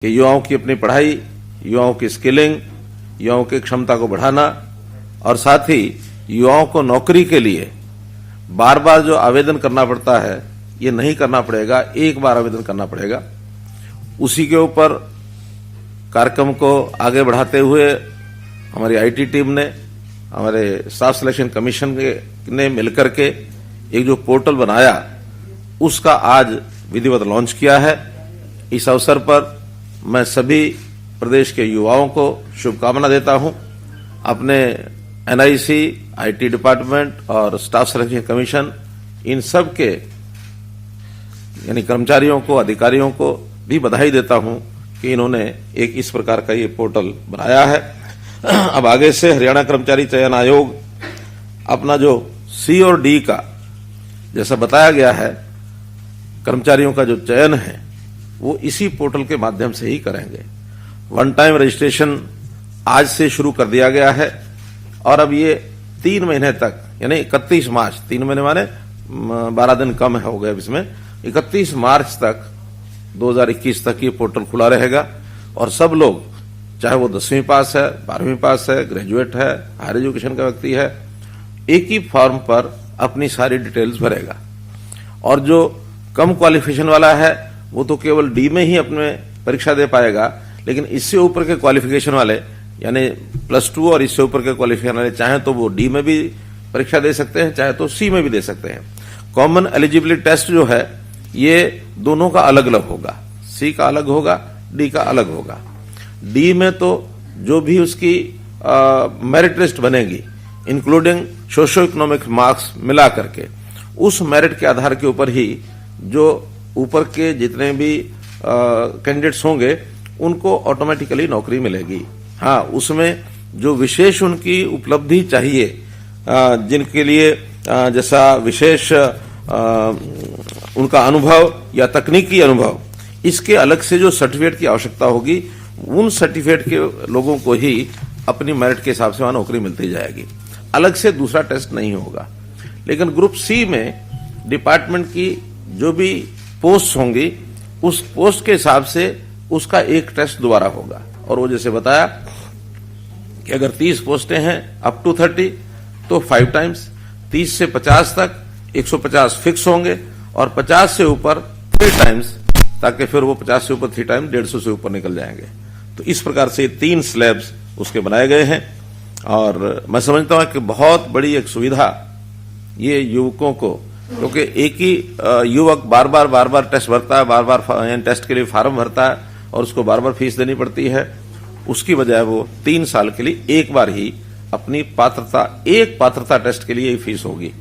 कि युवाओं की अपनी पढ़ाई, युवाओं की स्किलिंग, युवाओं की क्षमता को बढ़ाना और साथ ही युवाओं को नौकरी के लिए बार बार जो आवेदन करना पड़ता है ये नहीं करना पड़ेगा, एक बार आवेदन करना पड़ेगा। उसी के ऊपर कार्यक्रम को आगे बढ़ाते हुए हमारी आईटी टीम ने, हमारे स्टाफ सिलेक्शन कमीशन ने मिलकर के एक जो पोर्टल बनाया उसका आज विधिवत लॉन्च किया है। इस अवसर पर मैं सभी प्रदेश के युवाओं को शुभकामना देता हूं। अपने एनआईसी, आईटी डिपार्टमेंट और स्टाफ सिलेक्शन कमीशन, इन सब के यानी कर्मचारियों को, अधिकारियों को भी बधाई देता हूं कि इन्होंने एक इस प्रकार का ये पोर्टल बनाया है। अब आगे से हरियाणा कर्मचारी चयन आयोग अपना जो सी और डी का जैसा बताया गया है, कर्मचारियों का जो चयन है वो इसी पोर्टल के माध्यम से ही करेंगे। वन टाइम रजिस्ट्रेशन आज से शुरू कर दिया गया है और अब ये 3 महीने तक यानी 31 मार्च, 3 महीने माने 12 दिन कम हो गए इसमें, 31 मार्च तक 2021 तक ये पोर्टल खुला रहेगा और सब लोग, चाहे वो 10वीं पास है, 12वीं पास है, ग्रेजुएट है, हायर एजुकेशन का व्यक्ति है, एक ही फॉर्म पर अपनी सारी डिटेल्स भरेगा। और जो कम क्वालिफिकेशन वाला है वो तो केवल डी में ही अपने परीक्षा दे पाएगा, लेकिन इससे ऊपर के क्वालिफिकेशन वाले यानी +2 और इससे ऊपर के क्वालिफिकेशन वाले चाहे तो वो डी में भी परीक्षा दे सकते हैं, चाहे तो सी में भी दे सकते हैं। कॉमन एलिजिबिलिटी टेस्ट जो है ये दोनों का अलग अलग होगा, सी का अलग होगा, डी का अलग होगा। डी में तो जो भी उसकी मेरिट लिस्ट बनेगी इंक्लूडिंग सोशो इकोनॉमिक मार्क्स मिला करके, उस मेरिट के आधार के ऊपर ही जो ऊपर के जितने भी कैंडिडेट्स होंगे उनको ऑटोमेटिकली नौकरी मिलेगी। हाँ, उसमें जो विशेष उनकी उपलब्धि चाहिए, जिनके लिए जैसा विशेष उनका अनुभव या तकनीकी अनुभव, इसके अलग से जो सर्टिफिकेट की आवश्यकता होगी, उन सर्टिफिकेट के लोगों को ही अपनी मेरिट के हिसाब से वहां नौकरी मिलती जाएगी। अलग से दूसरा टेस्ट नहीं होगा। लेकिन ग्रुप सी में डिपार्टमेंट की जो भी पोस्ट होंगी उस पोस्ट के हिसाब से उसका एक टेस्ट दोबारा होगा। और वो जैसे बताया कि अगर 30 पोस्टें हैं अप टू 30 तो 5 टाइम्स, 30 से 50 तक 150 फिक्स होंगे और 50 से ऊपर 3 टाइम्स, ताकि फिर वो 50 से ऊपर 3 टाइम 150 से ऊपर निकल जाएंगे। तो इस प्रकार से 3 स्लैब्स उसके बनाए गए हैं और मैं समझता हूं कि बहुत बड़ी एक सुविधा ये युवकों को, क्योंकि एक ही युवक बार बार टेस्ट भरता है, बार बार टेस्ट के लिए फार्म भरता है और उसको बार बार फीस देनी पड़ती है। उसकी बजाय वो 3 साल के लिए एक बार ही अपनी पात्रता टेस्ट के लिए ही फीस होगी।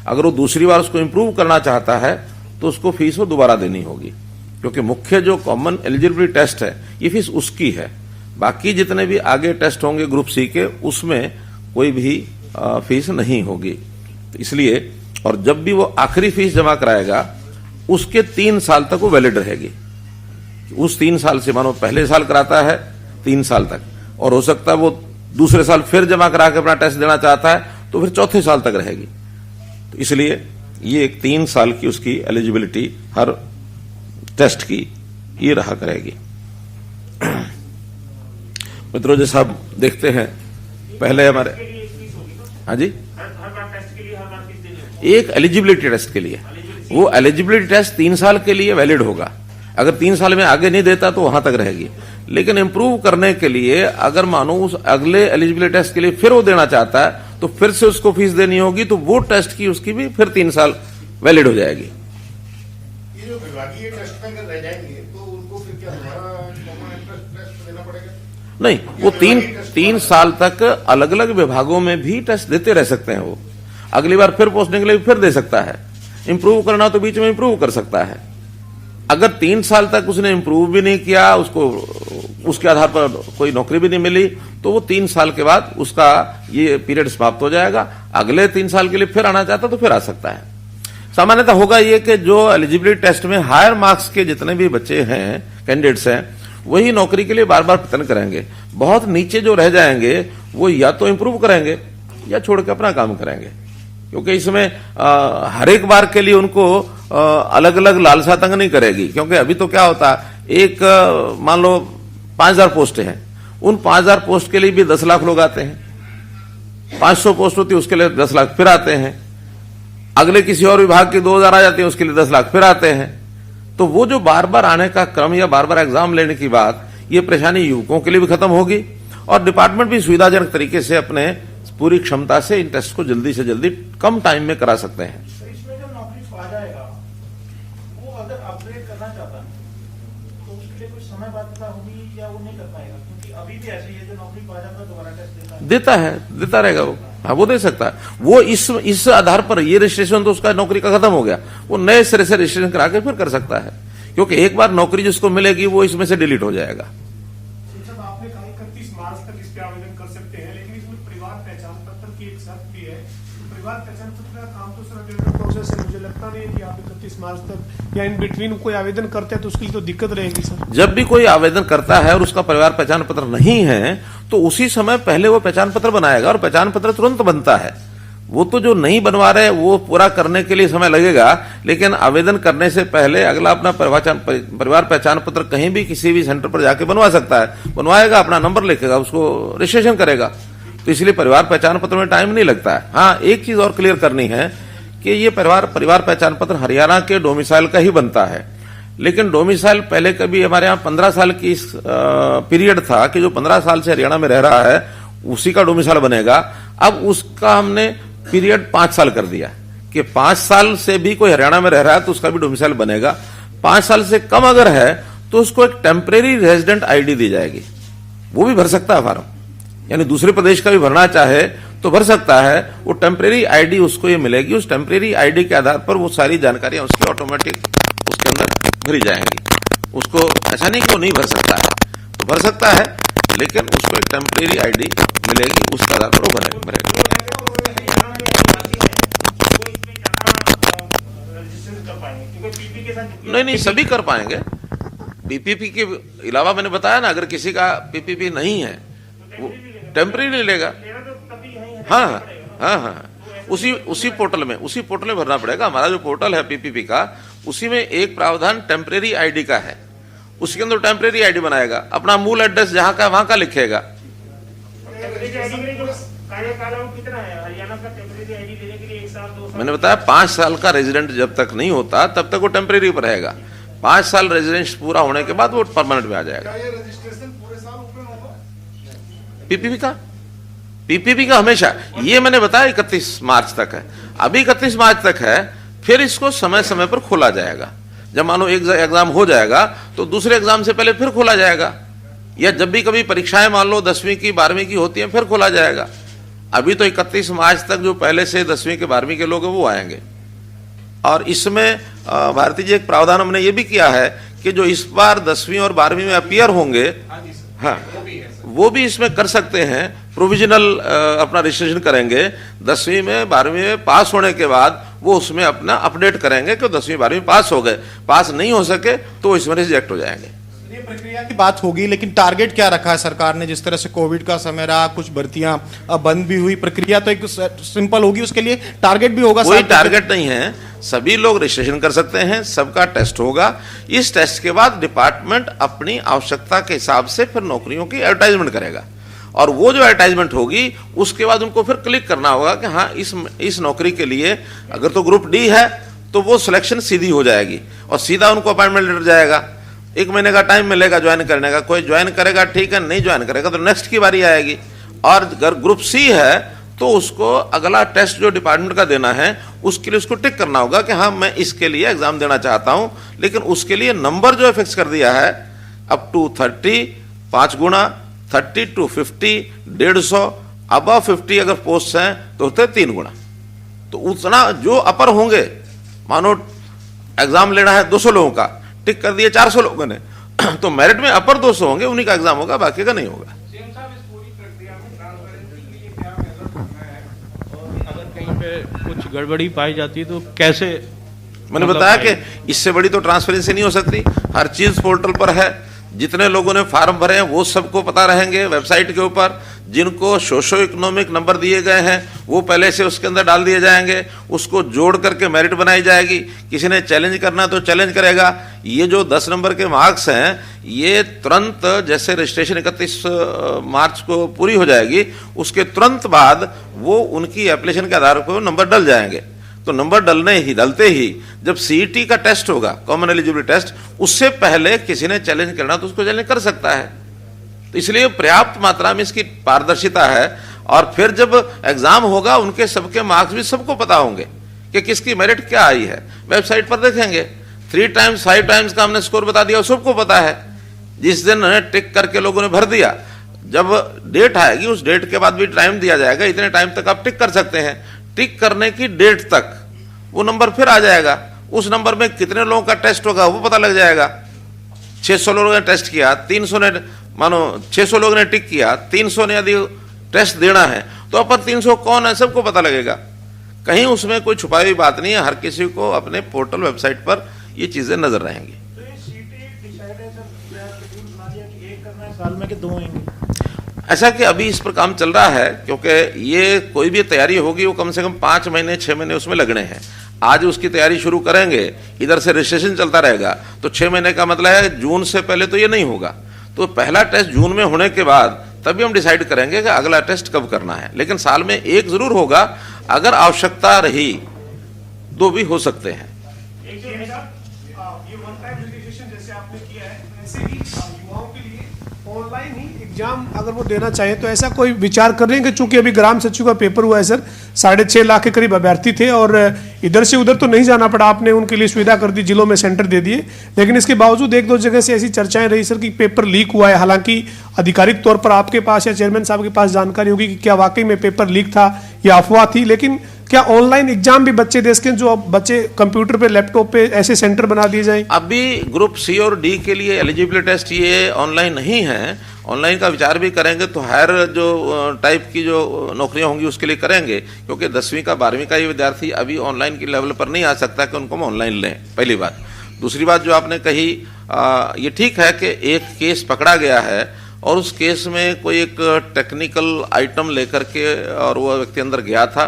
अगर वो दूसरी बार उसको इंप्रूव करना चाहता है तो उसको फीस वो दोबारा देनी होगी, क्योंकि मुख्य जो कॉमन एलिजिबिलिटी टेस्ट है ये फीस उसकी है। बाकी जितने भी आगे टेस्ट होंगे ग्रुप सी के, उसमें कोई भी फीस नहीं होगी। तो इसलिए, और जब भी वो आखिरी फीस जमा कराएगा उसके 3 साल तक वो वैलिड रहेगी। उस 3 साल से, मानो पहले साल कराता है 3 साल तक, और हो सकता है वो दूसरे साल फिर जमा करा के अपना टेस्ट देना चाहता है तो फिर चौथे साल तक रहेगी। तो इसलिए ये एक 3 साल की उसकी एलिजिबिलिटी हर टेस्ट की ये रहा करेगी। मित्रों, जैसा आप देखते हैं पहले हमारे, हाँ जी, एक एलिजिबिलिटी टेस्ट के लिए, वो एलिजिबिलिटी टेस्ट 3 साल के लिए वैलिड होगा। अगर 3 साल में आगे नहीं देता तो वहां तक रहेगी। लेकिन इंप्रूव करने के लिए अगर मानो उस अगले एलिजिबिलिटी टेस्ट के लिए फिर वो देना चाहता है तो फिर से उसको फीस देनी होगी, तो वो टेस्ट की उसकी भी फिर 3 साल वैलिड हो जाएगी। ये जो विभागीय टेस्ट में अगर रह जाएंगे तो उनको फिर क्या दोबारा कॉमन एंट्रेंस टेस्ट देना पड़ेगा? नहीं, वो 3 साल तक अलग अलग विभागों में भी टेस्ट देते रह सकते हैं। वो अगली बार फिर पोस्टिंग के लिए फिर दे सकता है। इंप्रूव करना तो बीच में इंप्रूव कर सकता है। अगर 3 साल तक उसने इंप्रूव भी नहीं किया, उसको उसके आधार पर कोई नौकरी भी नहीं मिली, तो वो 3 साल के बाद उसका ये पीरियड समाप्त हो जाएगा। अगले 3 साल के लिए फिर आना चाहता तो फिर आ सकता है। सामान्यतः होगा ये कि जो एलिजिबिलिटी टेस्ट में हायर मार्क्स के जितने भी बच्चे हैं, कैंडिडेट्स हैं, वही नौकरी के लिए बार बार प्रयत्न करेंगे। बहुत नीचे जो रह जाएंगे वो या तो इंप्रूव करेंगे या छोड़ के अपना काम करेंगे, क्योंकि इसमें हर एक बार के लिए उनको अलग अलग लालसा तंग नहीं करेगी। क्योंकि अभी तो क्या होता है, एक मान लो 5000 पोस्ट हैं, उन 5000 पोस्ट के लिए भी 10 लाख लोग आते हैं, 500 पोस्ट होती है उसके लिए 10 लाख फिर आते हैं, अगले किसी और विभाग की 2000 आ जाती है उसके लिए 10 लाख फिर आते हैं। तो वो जो बार बार आने का क्रम या बार बार एग्जाम लेने की बात, ये परेशानी युवकों के लिए भी खत्म होगी और डिपार्टमेंट भी सुविधाजनक तरीके से अपने पूरी क्षमता से इन टेस्ट को जल्दी से जल्दी कम टाइम में करा सकते हैं। इसमें जो नौकरी पा जाएगा वो अगर अपग्रेड करना चाहता है तो उसके लिए कुछ समय बाध्यता होगी या वो नहीं कर पाएगा, क्योंकि अभी भी ऐसे ही है, जो नौकरी पा जाता है दोबारा टेस्ट देता रहेगा वो। हाँ, वो दे सकता है। वो इस आधार पर ये रजिस्ट्रेशन तो उसका नौकरी का खत्म हो गया, वो नए सिरे से रजिस्ट्रेशन करा के फिर कर सकता है, क्योंकि एक बार नौकरी जिसको मिलेगी वो इसमें से डिलीट हो जाएगा। शिक्षक, आपने कहा 31 मार्च तक इस पे आवेदन कर सकते हैं, लेकिन इसमें परिवार पहचान पत्र की एक शर्त भी है। परिवार पहचान पत्र का काम तो सर रेगुलर प्रोसेस है, मुझे लगता नहीं है कि आप 31 मार्च तक या इन बिटवीन कोई आवेदन करते हैं तो उसके लिए तो दिक्कत रहेगी सर। जब भी कोई आवेदन करता है और उसका परिवार पहचान पत्र नहीं है तो उसी समय पहले वो पहचान पत्र बनाएगा और पहचान पत्र तुरंत बनता है। वो तो जो नहीं बनवा रहे वो पूरा करने के लिए समय लगेगा, लेकिन आवेदन करने से पहले अगला अपना परिवार पहचान पत्र कहीं भी किसी भी सेंटर पर जाके बनवा सकता है, बनवाएगा, अपना नंबर लिखेगा, उसको रजिस्ट्रेशन करेगा। तो इसलिए परिवार पहचान पत्र में टाइम नहीं लगता है। हाँ, एक चीज और क्लियर करनी है कि ये परिवार पहचान पत्र हरियाणा के डोमिसाइल का ही बनता है, लेकिन डोमिसाइल पहले कभी हमारे यहाँ 15 साल की पीरियड था कि जो 15 साल से हरियाणा में रह रहा है उसी का डोमिसाइल बनेगा। अब उसका हमने पीरियड 5 साल कर दिया कि 5 साल से भी कोई हरियाणा में रह रहा है तो उसका भी डोमिसाइल बनेगा। 5 साल से कम अगर है तो उसको एक टेम्परेरी रेजिडेंट आईडी दी जाएगी, वो भी भर सकता है फॉर्म, यानी दूसरे प्रदेश का भी भरना चाहे तो भर सकता है। वो टेम्परेरी आईडी उसको ये मिलेगी, उस टेम्परेरी आईडी के आधार पर वो सारी जानकारियां उसकी ऑटोमेटिक उसके अंदर भरी जाएंगी। उसको ऐसा नहीं कि वो नहीं भर सकता है, तो भर सकता है, लेकिन उसको एक टेम्परेरी आईडी मिलेगी, उसके आधार पर वो भरेगा। नहीं, सभी कर पाएंगे। पीपीपी के अलावा मैंने बताया ना, अगर किसी का पीपीपी नहीं है वो टेम्परेरी लेगा। हाँ, उसी पोर्टल में भरना पड़ेगा। हमारा जो पोर्टल है पीपीपी का, उसी में एक प्रावधान टेम्परेरी आईडी का है, उसके अंदर टेम्परेरी आईडी बनाएगा, अपना मूल एड्रेस जहां का वहां का लिखेगा। मैंने बताया 5 साल का रेजिडेंट जब तक नहीं होता तब तक वो टेम्परेरी पर रहेगा। 5 साल रेजिडेंस पूरा होने के बाद वो परमानेंट में आ जाएगा। क्या ये रजिस्ट्रेशन पूरे साल ओपन होगा? पीपीपी का हमेशा, ये मैंने बताया 31 मार्च तक है। अभी 31 मार्च तक है, फिर इसको समय समय पर खोला जाएगा। जब मानो एक एग्जाम हो जाएगा तो दूसरे एग्जाम से पहले फिर खोला जाएगा, या जब भी कभी परीक्षाएं मान लो 10वीं की 12वीं की होती हैं फिर खोला जाएगा। अभी तो 31 मार्च तक जो पहले से 10वीं के 12वीं के लोग हैं वो आएंगे। और इसमें भारती जी एक प्रावधान हमने ये भी किया है कि जो इस बार 10वीं और 12वीं में अपीयर होंगे, हाँ, वो भी इसमें कर सकते हैं, प्रोविजनल अपना रजिस्ट्रेशन करेंगे। 10वीं में 12वीं में पास होने के बाद वो उसमें अपना अपडेट करेंगे कि 10वीं 12वीं पास हो गए, पास नहीं हो सके तो इसमें रिजेक्ट हो जाएंगे। ये प्रक्रिया की बात होगी, लेकिन टारगेट क्या रखा है सरकार ने? जिस तरह से कोविड का समय रहा, कुछ भर्तियां बंद भी हुई, प्रक्रिया तो एक सिंपल होगी, उसके लिए टारगेट भी होगा? कोई टारगेट नहीं है, सभी लोग रजिस्ट्रेशन कर सकते हैं, सबका टेस्ट होगा। इस टेस्ट के बाद डिपार्टमेंट अपनी आवश्यकता के हिसाब से फिर नौकरियों की एडवर्टाइजमेंट करेगा, और वो जो एडवर्टाइजमेंट होगी उसके बाद उनको फिर क्लिक करना होगा कि हाँ इस नौकरी के लिए अगर तो ग्रुप डी है तो वो सिलेक्शन सीधी हो जाएगी और सीधा उनको अपॉइंटमेंट लेटर जाएगा। 1 महीने का टाइम मिलेगा ज्वाइन करने का। कोई ज्वाइन करेगा ठीक है, नहीं ज्वाइन करेगा तो नेक्स्ट की बारी आएगी। और अगर ग्रुप सी है तो उसको अगला टेस्ट जो डिपार्टमेंट का देना है उसके लिए उसको टिक करना होगा कि हाँ मैं इसके लिए एग्जाम देना चाहता हूं, लेकिन उसके लिए नंबर जो फिक्स कर दिया है अप टू 30, 5 गुना, 30 to 50, 150, अबव 50 अगर पोस्ट हैं तो होते 3 गुना। तो उतना जो अपर होंगे, मानो एग्जाम लेना है 200 लोगों का, टिक कर दिए 400 लोगों ने, तो मेरिट में अपर 200 होंगे, उन्हीं का एग्जाम होगा, बाकी का नहीं होगा। अगर कहीं पे कुछ गड़बड़ी पाई जाती है तो कैसे? मैंने बताया कि इससे बड़ी तो ट्रांसपेरेंसी नहीं हो सकती। हर चीज पोर्टल पर है, जितने लोगों ने फार्म भरे हैं वो सबको पता रहेंगे वेबसाइट के ऊपर। जिनको सोशो इकोनॉमिक नंबर दिए गए हैं वो पहले से उसके अंदर डाल दिए जाएंगे, उसको जोड़ करके मेरिट बनाई जाएगी। किसी ने चैलेंज करना तो चैलेंज करेगा। ये जो 10 नंबर के मार्क्स हैं ये तुरंत जैसे रजिस्ट्रेशन 31 मार्च को पूरी हो जाएगी उसके तुरंत बाद वो उनकी एप्लीकेशन के आधार पर नंबर डल जाएंगे। तो नंबर डलते ही जब सीईटी का टेस्ट होगा, कॉमन एलिजिबिलिटी टेस्ट, उससे पहले किसी ने चैलेंज करना तो उसको चैलेंज कर सकता है। तो इसलिए पर्याप्त मात्रा में इसकी पारदर्शिता है। और फिर जब एग्जाम होगा उनके सबके मार्क्स भी सबको पता होंगे कि किसकी मेरिट क्या आई है। वेबसाइट पर देखेंगे 3 टाइम्स 5 टाइम्स का हमने स्कोर बता दिया, सबको पता है। जिस दिन टिक करके लोगों ने भर दिया, जब डेट आएगी उस डेट के बाद भी टाइम दिया जाएगा, इतने टाइम तक आप टिक कर सकते हैं। टिक करने की डेट तक वो नंबर फिर आ जाएगा। उस नंबर में कितने लोगों का टेस्ट होगा वो पता लग जाएगा। 600 लोगों ने टेस्ट किया, 300 ने, मानो 600 लोगों ने टिक किया, 300 ने यदि टेस्ट देना है तो अपन 300 कौन है सबको पता लगेगा। कहीं उसमें कोई छुपाई हुई बात नहीं है। हर किसी को अपने पोर्टल वेबसाइट पर ये चीजें नजर रहेंगी। तो ये सीटी डिसाइड है सर, या शेड्यूल बना दिया कि 1 करना है साल में कि 2 होंगे? ऐसा कि अभी इस पर काम चल रहा है, क्योंकि ये कोई भी तैयारी होगी वो कम से कम 5 महीने 6 महीने उसमें लगने हैं। आज उसकी तैयारी शुरू करेंगे, इधर से रजिस्ट्रेशन चलता रहेगा, तो 6 महीने का मतलब है जून से पहले तो ये नहीं होगा। तो पहला टेस्ट जून में होने के बाद तभी हम डिसाइड करेंगे कि अगला टेस्ट कब करना है। लेकिन साल में 1 जरूर होगा। अगर आवश्यकता रही 2 भी हो सकते हैं। एक जो है ये वन टाइम रजिस्ट्रेशन जैसे आपने किया है, ऐसे ही युवाओं के लिए ऑनलाइन ही एग्जाम अगर वो देना चाहे तो ऐसा कोई विचार कर रहे हैं कि चूंकि अभी ग्राम सचिव का पेपर हुआ है सर, 6.5 लाख के करीब अभ्यर्थी थे और इधर से उधर तो नहीं जाना पड़ा, आपने उनके लिए सुविधा कर दी, जिलों में सेंटर दे दिए। लेकिन इसके बावजूद 1-2 जगह से ऐसी चर्चाएं रही सर कि पेपर लीक हुआ है। हालांकि आधिकारिक तौर पर आपके पास या चेयरमैन साहब के पास जानकारी होगी कि क्या वाकई में पेपर लीक था या अफवाह थी। लेकिन क्या ऑनलाइन एग्जाम भी बच्चे दे सकें, जो अब बच्चे कंप्यूटर पे लैपटॉप पे ऐसे सेंटर बना दिए जाए? अभी ग्रुप सी और डी के लिए एलिजिबिलिटी टेस्ट ये ऑनलाइन नहीं है। ऑनलाइन का विचार भी करेंगे तो हायर जो टाइप की जो नौकरियां होंगी उसके लिए करेंगे, क्योंकि 10वीं का 12वीं का ये विद्यार्थी अभी ऑनलाइन के लेवल पर नहीं आ सकता कि उनको हम ऑनलाइन लें, पहली बात। दूसरी बात जो आपने कही, ये ठीक है कि एक केस पकड़ा गया है और उस केस में कोई एक टेक्निकल आइटम लेकर के और वो व्यक्ति अंदर गया था,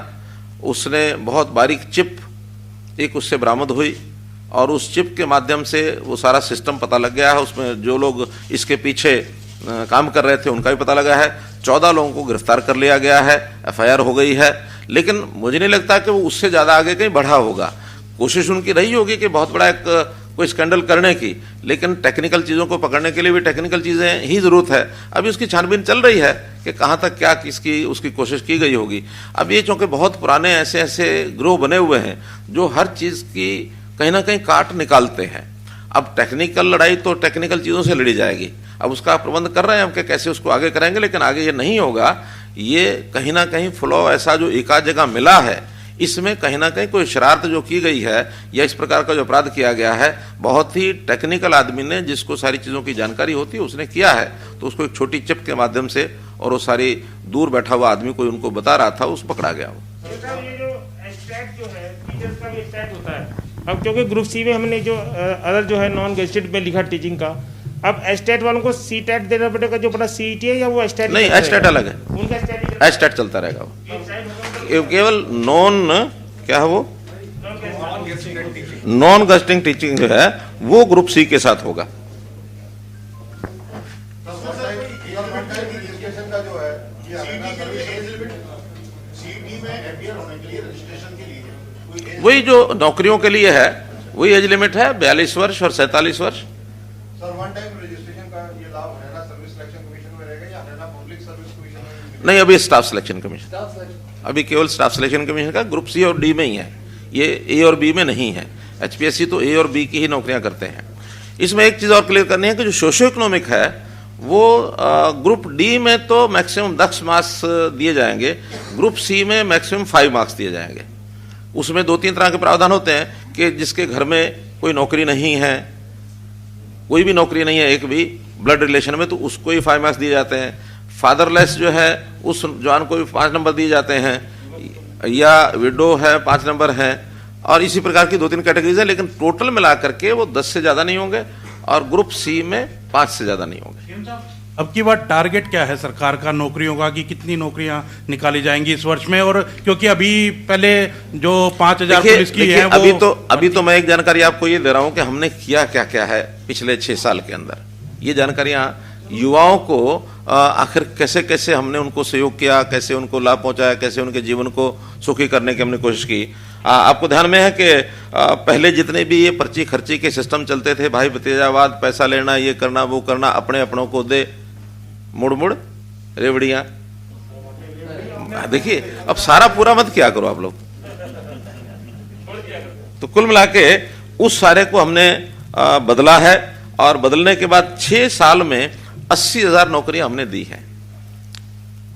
उसने बहुत बारीक चिप एक उससे बरामद हुई और उस चिप के माध्यम से वो सारा सिस्टम पता लग गया है। उसमें जो लोग इसके पीछे काम कर रहे थे उनका भी पता लगा है। 14 लोगों को गिरफ्तार कर लिया गया है, एफआईआर हो गई है। लेकिन मुझे नहीं लगता कि वो उससे ज़्यादा आगे कहीं बढ़ा होगा। कोशिश उनकी रही होगी कि बहुत बड़ा एक कोई स्कैंडल करने की, लेकिन टेक्निकल चीज़ों को पकड़ने के लिए भी टेक्निकल चीज़ें ही ज़रूरत है। अभी उसकी छानबीन चल रही है कि कहाँ तक क्या किसकी उसकी कोशिश की गई होगी। अब ये चूँकि बहुत पुराने ऐसे ऐसे ग्रोह बने हुए हैं जो हर चीज़ की कहीं ना कहीं काट निकालते हैं। अब टेक्निकल लड़ाई तो टेक्निकल चीज़ों से लड़ी जाएगी। अब उसका प्रबंध कर रहे हैं हम कि कैसे उसको आगे करेंगे, लेकिन आगे ये नहीं होगा। ये कहीं ना कहीं फ्लॉ ऐसा जो एक आध जगह मिला है, इसमें कहीं ना कहीं कोई शरारत जो की गई है या इस प्रकार का जो अपराध किया गया है, बहुत ही टेक्निकल आदमी ने, जिसको सारी चीज़ों की जानकारी होती है, उसने किया है। तो उसको एक छोटी चिप के माध्यम से और वो सारी दूर बैठा हुआ आदमी कोई उनको बता रहा था, उस पकड़ा गया वो। ये जो स्टैट जो है टीचर्स का भी स्टैट होता है। अब क्योंकि ग्रुप सी में हमने जो अदर जो है नॉन गेस्टेड में लिखा टीचिंग का, अब एस्टेट वालों को सी टेट देना पड़ेगा जो बड़ा सीईटी है, या वो एस्टेट नहीं, एस्टेट अलग है, उनका एस्टेट एस्टेट चलता रहेगा वो। केवल नॉन क्या है वो, नॉन गेस्टिंग टीचिंग जो है वो ग्रुप सी के साथ होगा। रजिस्ट्रेशन का जो है सीईटी में अपीयर होने के लिए रजिस्ट्रेशन के लिए वही जो नौकरियों के लिए है वही एज लिमिट है, 42 वर्ष और 47 वर्ष। सर वन टाइम रजिस्ट्रेशन का ये लाभ हरियाणा सर्विस सिलेक्शन कमीशन में रहेगा या हरियाणा पब्लिक सर्विस कमीशन में? नहीं, अभी स्टाफ सिलेक्शन कमीशन, अभी केवल स्टाफ सिलेक्शन कमीशन का ग्रुप सी और डी में ही है, ये ए और बी में नहीं है। एचपीएससी तो ए और बी की ही नौकरियां करते हैं। इसमें एक चीज़ और क्लियर करनी है कि जो सोशो इकोनॉमिक है वो ग्रुप डी में तो मैक्सिमम 10 मार्क्स दिए जाएंगे, ग्रुप सी में मैक्सिमम 5 मार्क्स दिए जाएंगे। उसमें 2-3 तरह के प्रावधान होते हैं कि जिसके घर में कोई नौकरी नहीं है, कोई भी नौकरी नहीं है एक भी ब्लड रिलेशन में, तो उसको ही 5 मार्क्स दिए जाते हैं। फादरलेस जो है उस जवान को भी 5 नंबर दिए जाते हैं, या विडो है 5 नंबर है, और इसी प्रकार की 2-3 कैटेगरीज है। लेकिन टोटल मिला करके वो 10 से ज़्यादा नहीं होंगे। और ग्रुप सी में 5 से ज्यादा नहीं होंगे। सीएम साहब, अब की बार टारगेट क्या है सरकार का नौकरियों का, कि कितनी नौकरियां निकाली जाएंगी इस वर्ष में? और क्योंकि अभी पहले जो 5000 पुलिस की है वो अभी तो मैं एक जानकारी आपको ये दे रहा हूं कि हमने किया क्या क्या है पिछले 6 साल के अंदर। ये जानकारियां युवाओं को आखिर कैसे कैसे हमने उनको सहयोग किया, कैसे उनको लाभ पहुंचाया, कैसे उनके जीवन को सुखी करने की हमने कोशिश की। आपको ध्यान में है कि पहले जितने भी ये पर्ची खर्ची के सिस्टम चलते थे, भाई भतीजावाद, पैसा लेना, ये करना वो करना, अपने अपनों को दे मुड़ मुड़ रेवड़ियां। देखिए अब सारा पूरा मत क्या करो आप लोग। तो कुल मिला के उस सारे को हमने बदला है, और बदलने के बाद 6 साल में 80,000 नौकरियां हमने दी हैं।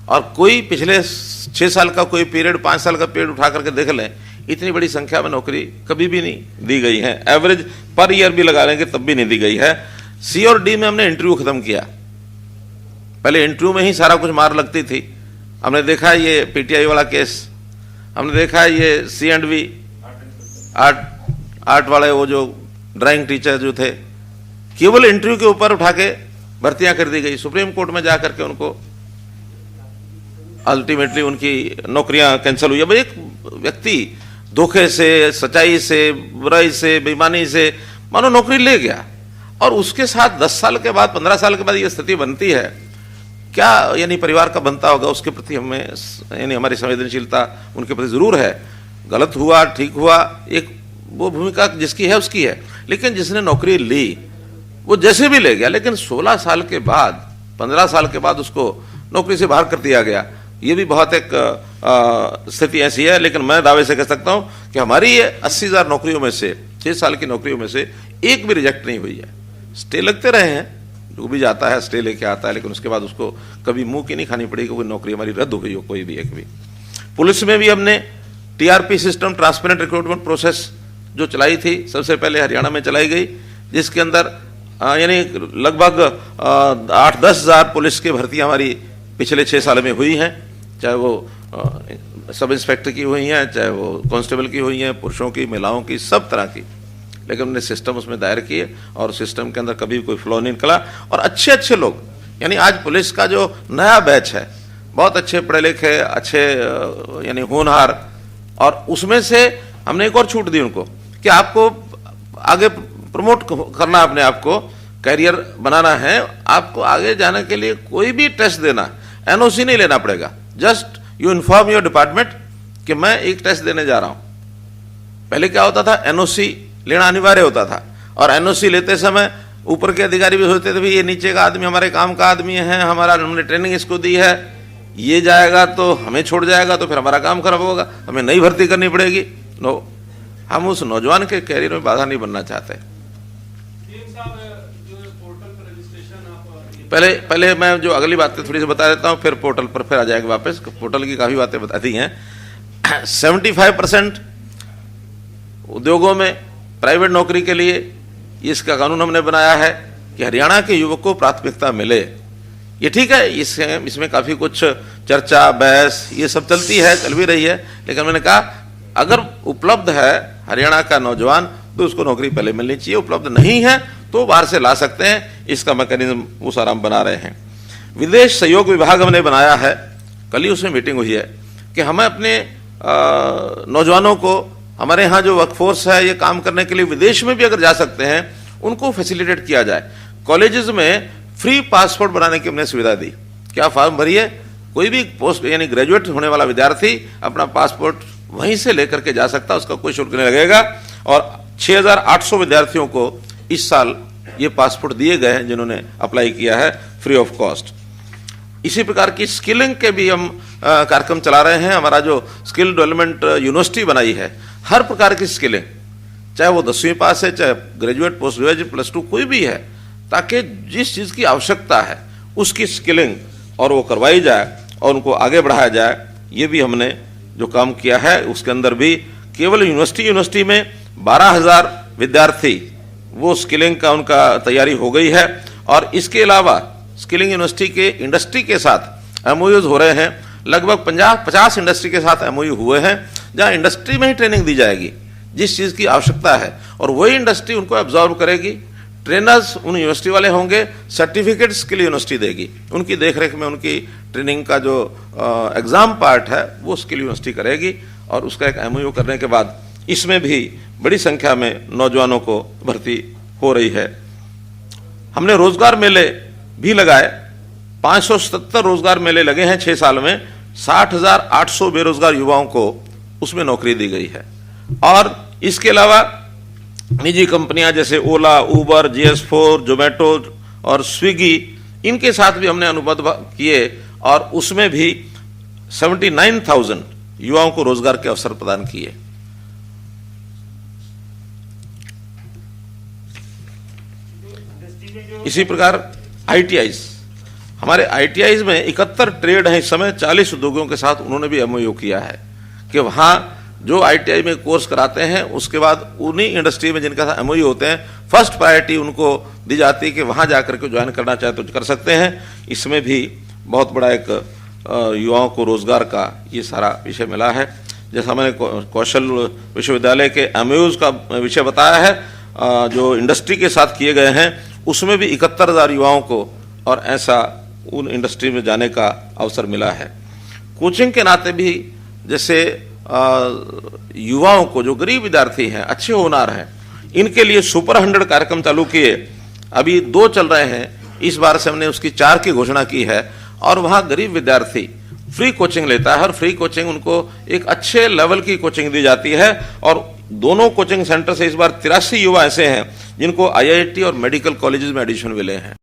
और कोई पिछले 6 साल का कोई पीरियड, 5 साल का पीरियड उठा करके देख लें, इतनी बड़ी संख्या में नौकरी कभी भी नहीं दी गई है। एवरेज पर ईयर भी लगा लेंगे तब भी नहीं दी गई है। सी और डी में हमने इंटरव्यू खत्म किया। पहले इंटरव्यू में ही सारा कुछ मार लगती थी। हमने देखा ये पीटीआई वाला केस, हमने देखा ये C&V आर्ट वाले, वो जो ड्राइंग टीचर जो थे, केवल इंटरव्यू के ऊपर उठा के भर्तियां कर दी गई। सुप्रीम कोर्ट में जाकर के उनको अल्टीमेटली उनकी नौकरियां कैंसिल हुई। अब एक व्यक्ति धोखे से, सच्चाई से, बुराई से, बेईमानी से मानो नौकरी ले गया, और उसके साथ 10 साल के बाद, 15 साल के बाद ये स्थिति बनती है, क्या यानी परिवार का बनता होगा। उसके प्रति हमें यानी हमारी संवेदनशीलता उनके प्रति जरूर है। गलत हुआ, ठीक हुआ, एक वो भूमिका जिसकी है उसकी है। लेकिन जिसने नौकरी ली वो जैसे भी ले गया, लेकिन 16 साल के बाद, 15 साल के बाद उसको नौकरी से बाहर कर दिया गया। ये भी बहुत एक स्थिति ऐसी है। लेकिन मैं दावे से कह सकता हूं कि हमारी ये 80,000 नौकरियों में से, 6 साल की नौकरियों में से एक भी रिजेक्ट नहीं हुई है। स्टे लगते रहे हैं, जो भी जाता है स्टे लेके आता है, लेकिन उसके बाद उसको कभी मुंह की नहीं खानी पड़ी कि कोई नौकरी हमारी रद्द हो गई हो, कोई भी एक भी। पुलिस में भी हमने TRP system, transparent recruitment process जो चलाई थी, सबसे पहले हरियाणा में चलाई गई, जिसके अंदर यानी लगभग 8-10 हजार पुलिस की भर्तियां हमारी पिछले 6 साल में हुई हैं। चाहे वो सब इंस्पेक्टर की हुई हैं, चाहे वो कांस्टेबल की हुई हैं, पुरुषों की, महिलाओं की, सब तरह की। लेकिन हमने सिस्टम उसमें दायर किए, और सिस्टम के अंदर कभी कोई फ्लॉ नहीं निकला। और अच्छे अच्छे लोग, यानी आज पुलिस का जो नया बैच है, बहुत अच्छे पढ़े लिखे, अच्छे यानी होनहार, और उसमें से हमने एक और छूट दी उनको कि आपको आगे प्रमोट करना, अपने आप को कैरियर बनाना है, आपको आगे जाने के लिए कोई भी टेस्ट देना, NOC नहीं लेना पड़ेगा। Just you inform your department कि मैं एक टेस्ट देने जा रहा हूं। पहले क्या होता था, NOC लेना अनिवार्य होता था, और NOC लेते समय ऊपर के अधिकारी भी सोचते थे, ये नीचे का आदमी हमारे काम का आदमी है, हमने ट्रेनिंग इसको दी है, ये जाएगा तो हमें छोड़ जाएगा, तो फिर हमारा काम खराब होगा, हमें नई भर्ती करनी पड़ेगी। नो, हम उस नौजवान के कैरियर में बाधा नहीं बनना चाहते। पहले मैं जो अगली बातें थोड़ी सी बता देता हूं, फिर पोर्टल पर फिर आ जाएगा वापस। पोर्टल की काफी बातें बता दी हैं। 75% उद्योगों में प्राइवेट नौकरी के लिए इसका कानून हमने बनाया है कि हरियाणा के युवक को प्राथमिकता मिले। ये ठीक है, इसमें काफी कुछ चर्चा, बहस ये सब चलती है, चल भी रही है। लेकिन मैंने कहा अगर उपलब्ध है हरियाणा का नौजवान तो उसको नौकरी पहले मिलनी चाहिए, उपलब्ध नहीं है तो बाहर से ला सकते हैं। इसका मैकेनिज्म वो सारा हम बना रहे हैं। विदेश सहयोग विभाग हमने बनाया है, कल ही उसमें मीटिंग हुई है कि हमें अपने नौजवानों को, हमारे यहाँ जो वर्कफोर्स है ये काम करने के लिए विदेश में भी अगर जा सकते हैं, उनको फैसिलिटेट किया जाए। कॉलेजेस में फ्री पासपोर्ट बनाने की हमने सुविधा दी। क्या फॉर्म भरिए, कोई भी पोस्ट यानी ग्रेजुएट होने वाला विद्यार्थी अपना पासपोर्ट वहीं से लेकर के जा सकता, उसका कोई शुल्क नहीं लगेगा। और 6,800 विद्यार्थियों को इस साल ये पासपोर्ट दिए गए हैं जिन्होंने अप्लाई किया है फ्री ऑफ कॉस्ट। इसी प्रकार की स्किलिंग के भी हम कार्यक्रम चला रहे हैं। हमारा जो स्किल डेवलपमेंट यूनिवर्सिटी बनाई है, हर प्रकार की स्किलिंग, चाहे वो 10वीं पास है, चाहे ग्रेजुएट, पोस्ट ग्रेजुएट, +2 कोई भी है, ताकि जिस चीज की आवश्यकता है उसकी स्किलिंग और वो करवाई जाए और उनको आगे बढ़ाया जाए। ये भी हमने जो काम किया है उसके अंदर भी केवल यूनिवर्सिटी में 12,000 विद्यार्थी वो स्किलिंग का उनका तैयारी हो गई है। और इसके अलावा स्किलिंग यूनिवर्सिटी के इंडस्ट्री के साथ MOUs हो रहे हैं। लगभग 50 इंडस्ट्री के साथ MOU हुए हैं, जहां इंडस्ट्री में ही ट्रेनिंग दी जाएगी जिस चीज की आवश्यकता है, और वही इंडस्ट्री उनको एब्जॉर्व करेगी, ट्रेनर्स उन यूनिवर्सिटी वाले होंगे, सर्टिफिकेट्स के लिए यूनिवर्सिटी देगी, उनकी देखरेख में उनकी ट्रेनिंग का जो एग्जाम पार्ट है वो उसके लिए यूनिवर्सिटी करेगी। और उसका एक एमओयू करने के बाद इसमें भी बड़ी संख्या में नौजवानों को भर्ती हो रही है। हमने रोजगार मेले भी लगाए, 577 रोजगार मेले लगे हैं 6 साल में, 60,800 बेरोजगार युवाओं को उसमें नौकरी दी गई है। और इसके अलावा निजी कंपनियां जैसे ओला, उबर, GS4, जोमेटो और स्विगी, इनके साथ भी हमने अनुबंध किए और उसमें भी 79,000 युवाओं को रोजगार के अवसर प्रदान किए। इसी प्रकार ITIs, हमारे ITIs में 71 ट्रेड हैं इस समय, 40 उद्योगों के साथ उन्होंने भी MOU किया है कि वहां जो ITI में कोर्स कराते हैं उसके बाद उन्हीं इंडस्ट्री में जिनका MOU होते हैं फर्स्ट प्रायोरिटी उनको दी जाती है कि वहां जाकर के ज्वाइन करना चाहे तो कर सकते हैं। इसमें भी बहुत बड़ा एक युवाओं को रोजगार का ये सारा विषय मिला है। जैसा मैंने कौशल विश्वविद्यालय के MOUs का विषय बताया है, जो इंडस्ट्री के साथ किए गए हैं उसमें भी 71,000 युवाओं को और ऐसा उन इंडस्ट्री में जाने का अवसर मिला है। कोचिंग के नाते भी जैसे युवाओं को, जो गरीब विद्यार्थी हैं, अच्छे होनहार हैं, इनके लिए सुपर 100 कार्यक्रम चालू किए, अभी 2 चल रहे हैं, इस बार से हमने उसकी 4 की घोषणा की है। और वहां गरीब विद्यार्थी फ्री कोचिंग लेता है और फ्री कोचिंग उनको एक अच्छे लेवल की कोचिंग दी जाती है। और दोनों कोचिंग सेंटर से इस बार 83 युवा ऐसे हैं जिनको IIT और मेडिकल कॉलेजेस में एडमिशन मिले हैं।